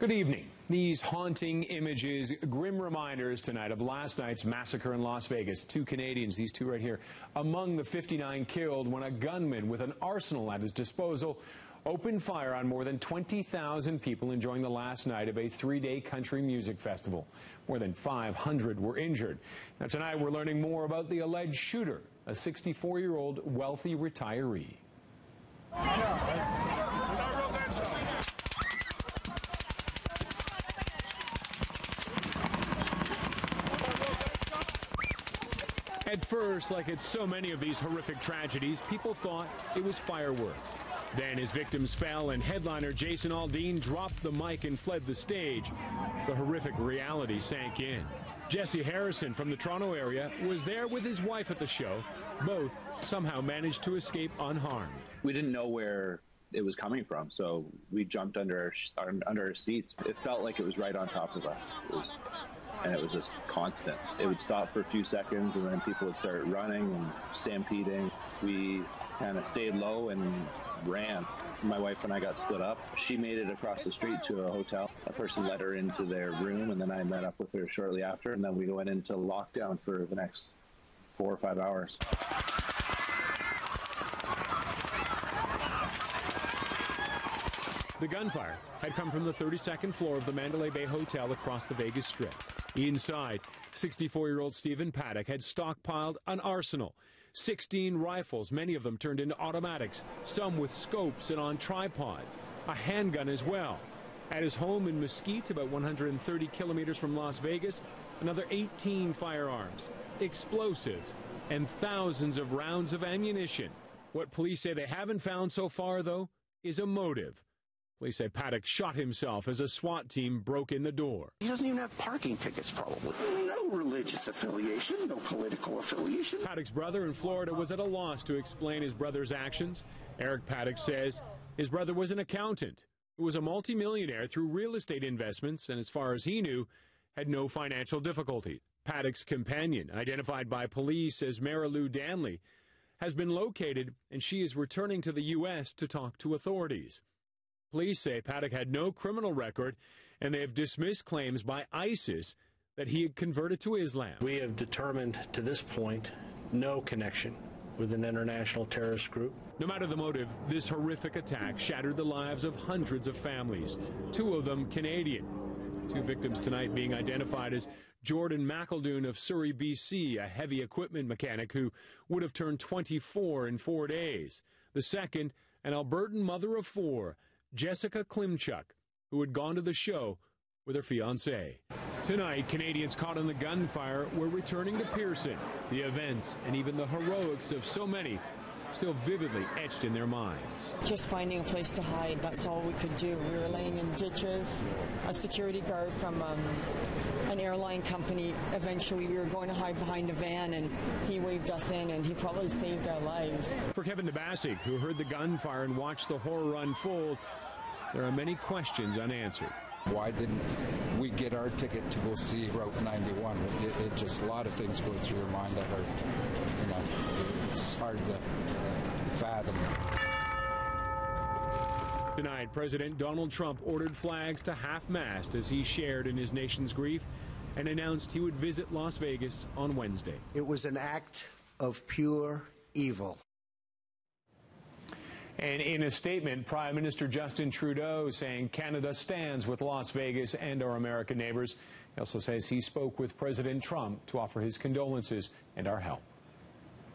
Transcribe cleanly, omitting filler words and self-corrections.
Good evening. These haunting images, grim reminders tonight of last night's massacre in Las Vegas. 2 Canadians, these two right here, among the 59 killed when a gunman with an arsenal at his disposal opened fire on more than 20,000 people enjoying the last night of a 3-day country music festival. More than 500 were injured. Now tonight we're learning more about the alleged shooter, a 64-year-old wealthy retiree. At first, like at so many of these horrific tragedies, people thought it was fireworks. Then, as victims fell and headliner Jason Aldean dropped the mic and fled the stage, the horrific reality sank in. Jesse Harrison from the Toronto area was there with his wife at the show. Both somehow managed to escape unharmed. We didn't know where it was coming from, so we jumped under our seats. It felt like it was right on top of us. And it was just constant. It would stop for a few seconds and then people would start running and stampeding. We kind of stayed low and ran. My wife and I got split up. She made it across the street to a hotel. A person led her into their room and then I met up with her shortly after, and then we went into lockdown for the next 4 or 5 hours. The gunfire had come from the 32nd floor of the Mandalay Bay Hotel across the Vegas Strip. Inside, 64-year-old Stephen Paddock had stockpiled an arsenal. 16 rifles, many of them turned into automatics, some with scopes and on tripods. A handgun as well. At his home in Mesquite, about 130 kilometers from Las Vegas, another 18 firearms, explosives, and thousands of rounds of ammunition. What police say they haven't found so far, though, is a motive. Police say Paddock shot himself as a SWAT team broke in the door. He doesn't even have parking tickets, probably. No religious affiliation, no political affiliation. Paddock's brother in Florida was at a loss to explain his brother's actions. Eric Paddock says his brother was an accountant who was a multimillionaire through real estate investments and, as far as he knew, had no financial difficulty. Paddock's companion, identified by police as Marilou Danley, has been located, and she is returning to the U.S. to talk to authorities. Police say Paddock had no criminal record, and they have dismissed claims by ISIS that he had converted to Islam. We have determined to this point no connection with an international terrorist group. No matter the motive, this horrific attack shattered the lives of hundreds of families, 2 of them Canadian. 2 victims tonight being identified as Jordan McEldoon of Surrey, BC, a heavy equipment mechanic who would have turned 24 in 4 days. The second, an Albertan mother of 4, Jessica Klimchuk, who had gone to the show with her fiancé. Tonight, Canadians caught in the gunfire were returning to Peterson. The events and even the heroics of so many still vividly etched in their minds. Just finding a place to hide, that's all we could do. We were laying in ditches. A security guard from an airline company, eventually we were going to hide behind a van, and he waved us in, and he probably saved our lives. For Kevin DeBasic, who heard the gunfire and watched the horror unfold, there are many questions unanswered. Why didn't we get our ticket to go see Route 91? It just, a lot of things go through your mind that are, it's hard to fathom. Tonight, President Donald Trump ordered flags to half-mast as he shared in his nation's grief and announced he would visit Las Vegas on Wednesday. It was an act of pure evil. And in a statement, Prime Minister Justin Trudeau saying Canada stands with Las Vegas and our American neighbors. He also says he spoke with President Trump to offer his condolences and our help.